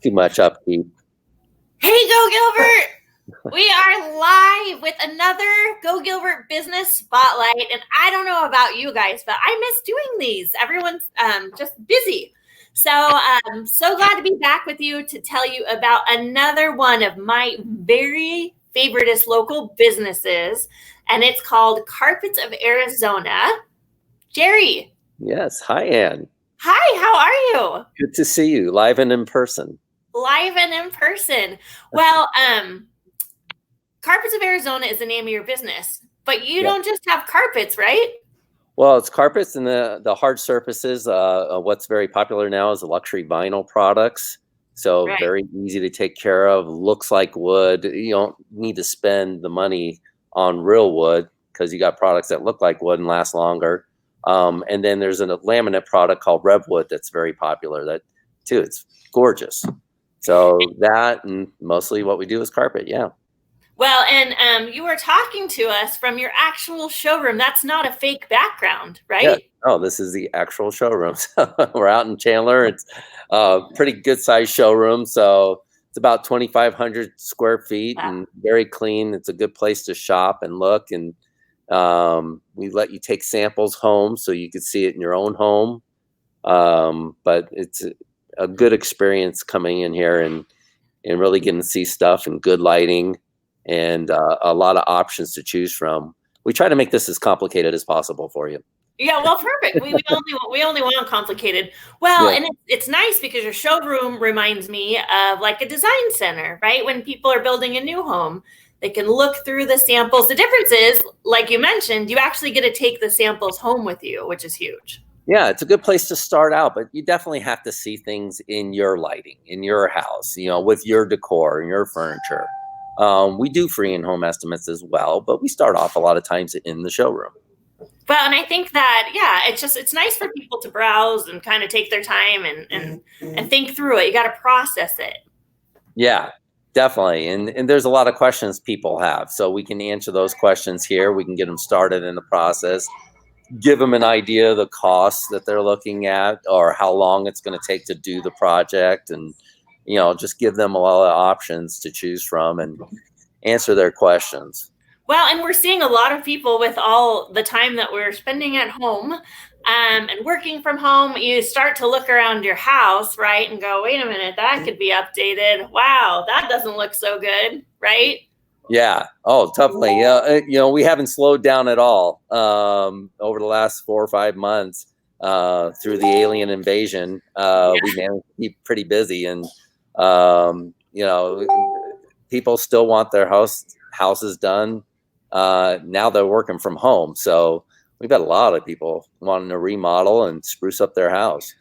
Too much upkeep. Hey, Go Gilbert! We are live with another Go Gilbert business spotlight, and I don't know about you guys, but I miss doing these. Everyone's just busy. So I'm so glad to be back with you to tell you about another one of my very favoriteest local businesses, and it's called Carpets of Arizona. Jerry. Yes. Hi, Ann. Hi, how are you? Good to see you live and in person. Live and in person. Well, Carpets of Arizona is the name of your business, but you don't just have carpets, right? Well, it's carpets and the hard surfaces. What's very popular now is the luxury vinyl products. So very easy to take care of. Looks like wood. You don't need to spend the money on real wood because you got products that look like wood and last longer. And then there's a laminate product called Revwood that's very popular. That too, it's gorgeous. So that and mostly what we do is carpet. Yeah. Well, and you were talking to us from your actual showroom. That's not a fake background, right? Yeah. Oh, this is the actual showroom. We're out in Chandler. It's a pretty good sized showroom. So it's about 2,500 square feet and very clean. It's a good place to shop and look. And we let you take samples home so you could see it in your own home. But it's a good experience coming in here and really getting to see stuff and good lighting and a lot of options to choose from. We try to make this as complicated as possible for you. Yeah, well, perfect. We only want complicated. Well, and it's nice because your showroom reminds me of like a design center, right? When people are building a new home, they can look through the samples. The difference is, like you mentioned, you actually get to take the samples home with you, which is huge. Yeah, it's a good place to start out, but you definitely have to see things in your lighting, in your house, with your decor and your furniture. We do free in-home estimates as well, but we start off a lot of times in the showroom. Well, and I think that, it's nice for people to browse and kind of take their time and think through it. You got to process it. Yeah, definitely. And there's a lot of questions people have. So we can answer those questions here. We can get them started in the process, give them an idea of the costs that they're looking at or how long it's going to take to do the project. And, just give them a lot of options to choose from and answer their questions. Well, and we're seeing a lot of people with all the time that we're spending at home and working from home. You start to look around your house, right, and go, wait a minute, that could be updated. Wow, that doesn't look so good, right? Yeah. Oh, definitely. Yeah. We haven't slowed down at all over the last 4 or 5 months through the alien invasion. We managed to keep pretty busy, and people still want their houses done. Now they're working from home, so we've got a lot of people wanting to remodel and spruce up their house.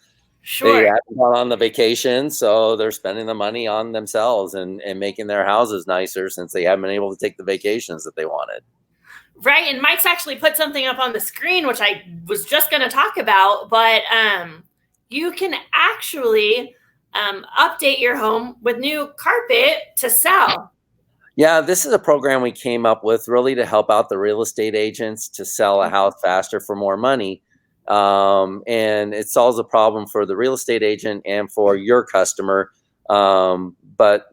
Sure. They haven't gone on the vacation, so they're spending the money on themselves and making their houses nicer since they haven't been able to take the vacations that they wanted. Right, and Mike's actually put something up on the screen, which I was just going to talk about, but you can actually update your home with new carpet to sell. Yeah, this is a program we came up with really to help out the real estate agents to sell a house faster for more money. And it solves a problem for the real estate agent and for your customer. But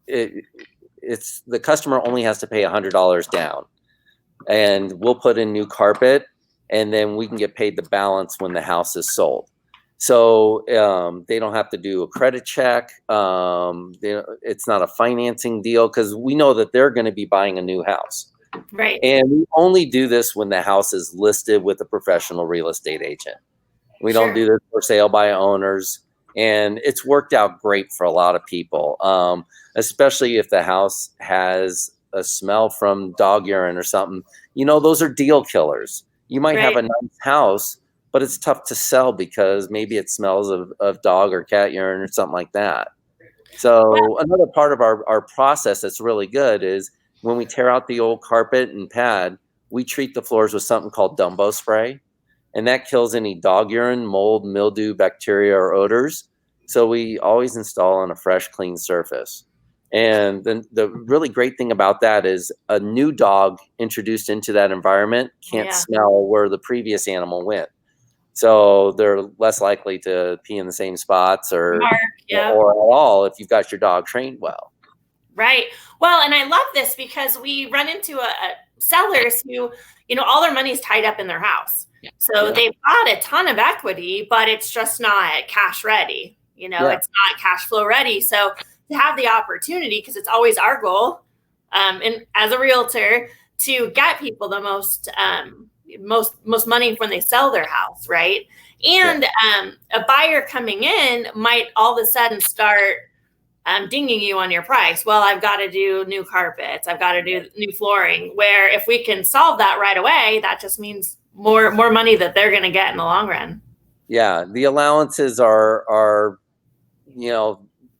it's the customer only has to pay $100 down, and we'll put in new carpet, and then we can get paid the balance when the house is sold. So they don't have to do a credit check. It's not a financing deal because we know that they're going to be buying a new house. Right. And we only do this when the house is listed with a professional real estate agent. We don't do this for sale by owners. And it's worked out great for a lot of people, especially if the house has a smell from dog urine or something. Those are deal killers. You might have a nice house, but it's tough to sell because maybe it smells of dog or cat urine or something like that. So another part of our process that's really good is when we tear out the old carpet and pad, we treat the floors with something called Dumbo spray, and that kills any dog urine, mold, mildew, bacteria, or odors. So we always install on a fresh, clean surface. And then the really great thing about that is a new dog introduced into that environment can't smell where the previous animal went. So they're less likely to pee in the same spots or Yeah. or at all if you've got your dog trained well. Right. Well, and I love this because we run into sellers who, all their money's tied up in their house. So they've got a ton of equity, but it's just not cash ready. It's not cash flow ready. So to have the opportunity, because it's always our goal, and as a realtor, to get people the most money when they sell their house, right? And a buyer coming in might all of a sudden start dinging you on your price. Well, I've got to do new carpets. I've got to do new flooring. Where if we can solve that right away, that just means more money that they're going to get in the long run. Yeah, the allowances are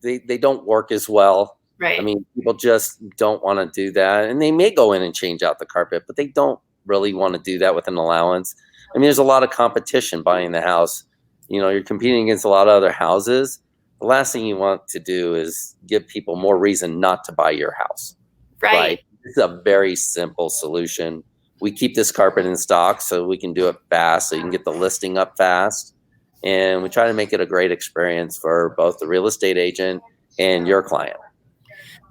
they don't work as well. Right. I mean, people just don't want to do that, and they may go in and change out the carpet, but they don't really want to do that with an allowance. I mean, there's a lot of competition buying the house. You're competing against a lot of other houses. The last thing you want to do is give people more reason not to buy your house. Right. It's a very simple solution. We keep this carpet in stock so we can do it fast, so you can get the listing up fast. And we try to make it a great experience for both the real estate agent and your client.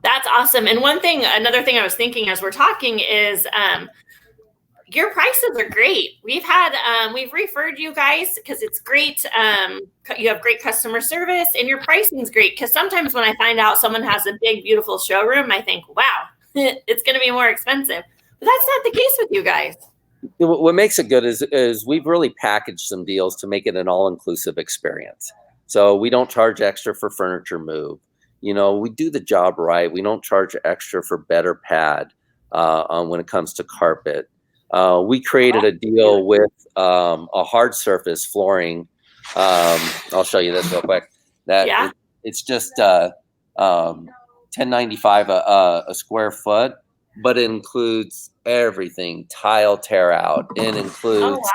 That's awesome. And another thing I was thinking as we're talking is your prices are great. We've referred you guys because it's great. You have great customer service and your pricing's great. Because sometimes when I find out someone has a big, beautiful showroom, I think, wow, it's going to be more expensive. But that's not the case with you guys. What makes it good is we've really packaged some deals to make it an all-inclusive experience. So we don't charge extra for furniture move. We do the job right. We don't charge extra for better pad when it comes to carpet. We created a deal with a hard surface flooring. I'll show you this real quick. It's just $10.95 a square foot, but it includes everything: tile tear out. It includes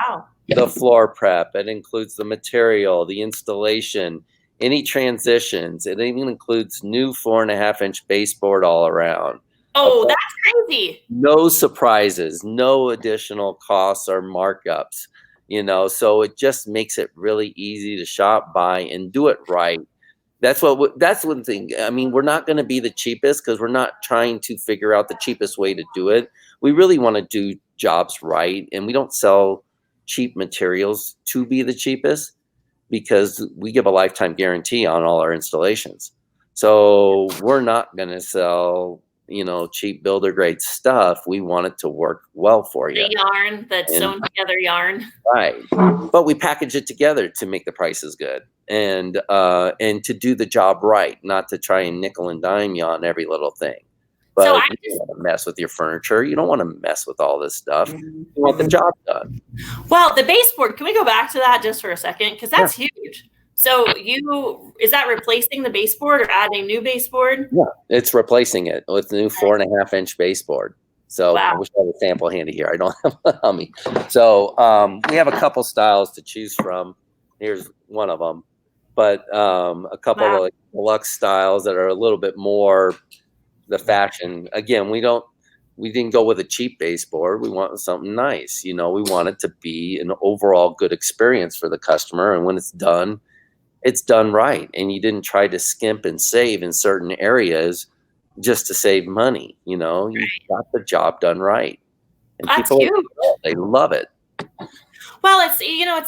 the floor prep. It includes the material, the installation, any transitions. It even includes new 4.5-inch baseboard all around. Oh, that's crazy. No surprises, no additional costs or markups, so it just makes it really easy to shop, buy, and do it right. That's one thing. I mean, we're not going to be the cheapest because we're not trying to figure out the cheapest way to do it. We really want to do jobs right, and we don't sell cheap materials to be the cheapest because we give a lifetime guarantee on all our installations. So we're not going to sell cheap builder grade stuff. We want it to work well for you. The yarn, that's sewn together yarn. Right. But we package it together to make the prices good and to do the job right, not to try and nickel and dime you on every little thing. But So you don't want to mess with your furniture. You don't want to mess with all this stuff. You want the job done. Well, the baseboard, can we go back to that just for a second? Because that's huge. So is that replacing the baseboard or adding new baseboard? Yeah, it's replacing it with the new 4.5-inch baseboard. So I wish I had a sample handy here. I don't have it on me. So we have a couple styles to choose from. Here's one of them. But a couple of like deluxe styles that are a little bit more the fashion. Again, we didn't go with a cheap baseboard. We want something nice. We want it to be an overall good experience for the customer. And when it's done right. And you didn't try to skimp and save in certain areas just to save money. You got the job done right. And that's people, huge. They love it. Well, it's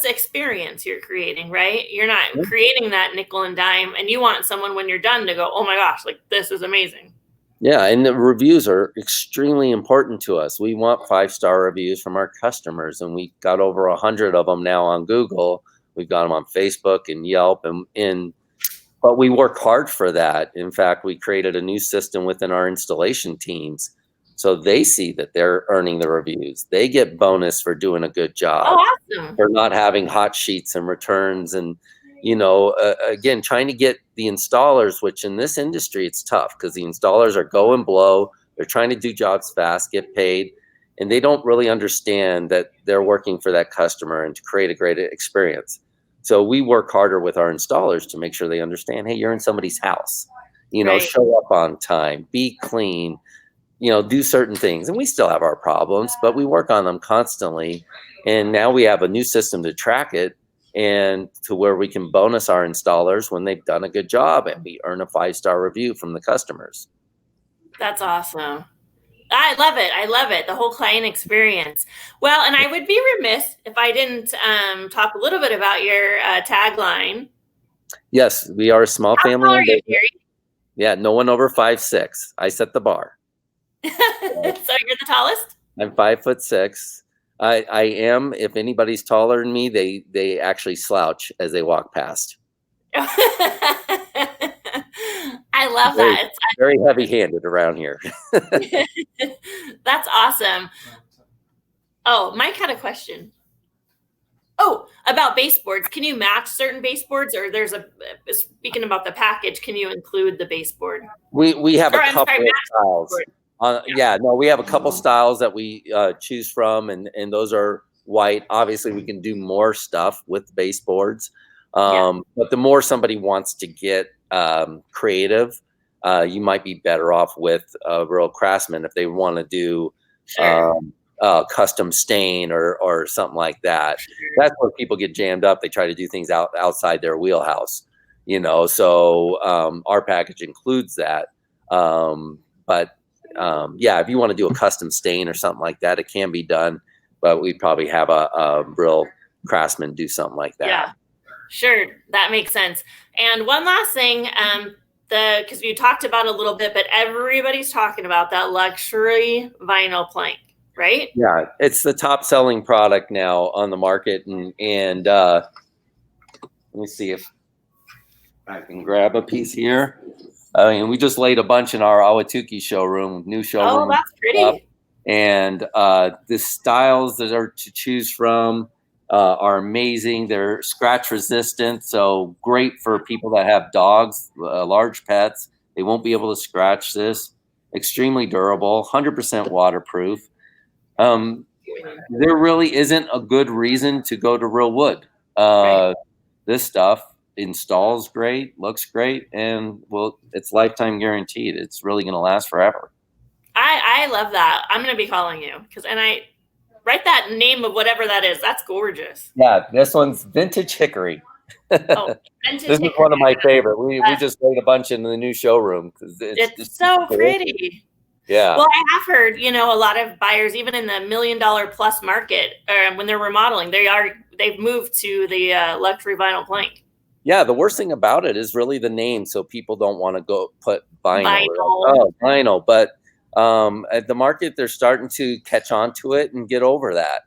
experience you're creating, right? You're not creating that nickel and dime, and you want someone when you're done to go, oh my gosh, like this is amazing. Yeah, and the reviews are extremely important to us. We want 5-star reviews from our customers, and we got over 100 of them now on Google. We've got them on Facebook and Yelp, but we work hard for that. In fact, we created a new system within our installation teams, so they see that they're earning the reviews. They get bonus for doing a good job. Oh, awesome. For not having hot sheets and returns, and again, trying to get the installers, which in this industry it's tough because the installers are go and blow. They're trying to do jobs fast, get paid. And they don't really understand that they're working for that customer and to create a great experience. So we work harder with our installers to make sure they understand, hey, you're in somebody's house, show up on time, be clean, do certain things. And we still have our problems, but we work on them constantly. And now we have a new system to track it. and to where we can bonus our installers when they've done a good job and we earn a 5-star review from the customers. That's awesome. I love it. I love it. The whole client experience. Well, and I would be remiss if I didn't talk a little bit about your tagline. Yes, we are a small How family. tall are you, Jerry? Yeah, no one over 5'6". I set the bar. So you're the tallest? I'm 5'6". I am. If anybody's taller than me, they actually slouch as they walk past. I love that. It's very heavy-handed around here. That's awesome. Oh, Mike had a question. Oh, about baseboards. Can you match certain baseboards, or there's speaking about the package, can you include the baseboard? We have a couple of styles. We have a couple styles that we choose from, and those are white. Obviously, we can do more stuff with baseboards, but the more somebody wants to get creative, you might be better off with a real craftsman if they want to do custom stain or something like that. That's where people get jammed up. They try to do things outside their wheelhouse, so our package includes that. If you want to do a custom stain or something like that, it can be done, but we probably have a real craftsman do something like that. Yeah, sure. That makes sense. And one last thing, because we talked about a little bit, but everybody's talking about that luxury vinyl plank, right? Yeah, it's the top selling product now on the market. And let me see if I can grab a piece here. We just laid a bunch in our Ahwatukee showroom, new showroom. Oh, that's pretty. And the styles that are to choose from are amazing. They're scratch resistant, so great for people that have dogs, large pets. They won't be able to scratch this. Extremely durable, 100% waterproof. There really isn't a good reason to go to real wood. This stuff installs great, looks great, and it's lifetime guaranteed. It's really going to last forever. I love that. I'm going to be calling you and I write that name of whatever that is. That's gorgeous. Yeah, this one's vintage hickory. Oh, vintage this hickory. is one of my favorite. We just laid a bunch in the new showroom because it's so pretty. Yeah. Well, I have heard, a lot of buyers, even in the $1 million plus market, when they're remodeling, they've moved to the luxury vinyl plank. Yeah, the worst thing about it is really the name, so people don't want to go put vinyl. Vinyl. But at the market, they're starting to catch on to it and get over that.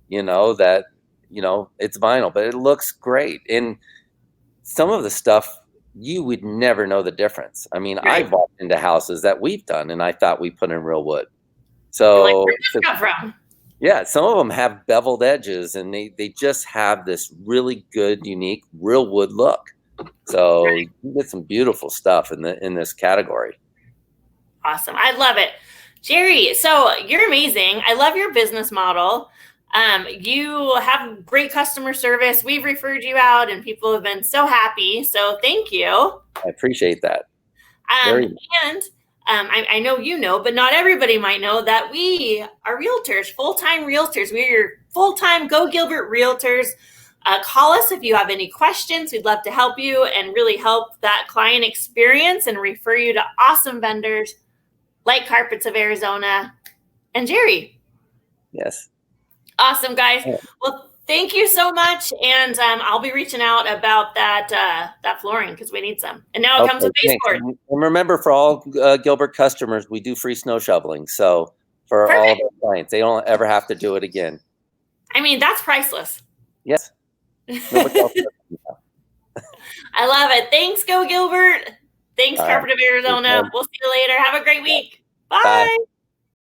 It's vinyl, but it looks great. And some of the stuff, you would never know the difference. I mean, I've walked into houses that we've done, and I thought we put in real wood. So, where'd this come from? Yeah, some of them have beveled edges, and they just have this really good, unique, real wood look. So you get some beautiful stuff in this category. Awesome. I love it. Jerry, so you're amazing. I love your business model. You have great customer service. We've referred you out and people have been so happy. So thank you. I appreciate that. I know, but not everybody might know that we are realtors, full-time realtors. We're your full-time Go Gilbert realtors. Call us if you have any questions. We'd love to help you and really help that client experience and refer you to awesome vendors like Carpets of Arizona and Jerry. Yes. Awesome, guys. Well, thank you so much. And I'll be reaching out about that flooring because we need some. And now it comes with baseboard. And remember, for all Gilbert customers, we do free snow shoveling. So for all of our clients, they don't ever have to do it again. I mean, that's priceless. Yes. Nobody else does that. I love it. Thanks, Go Gilbert. Thanks, Carpet of Arizona. We'll see you later. Have a great week. Bye.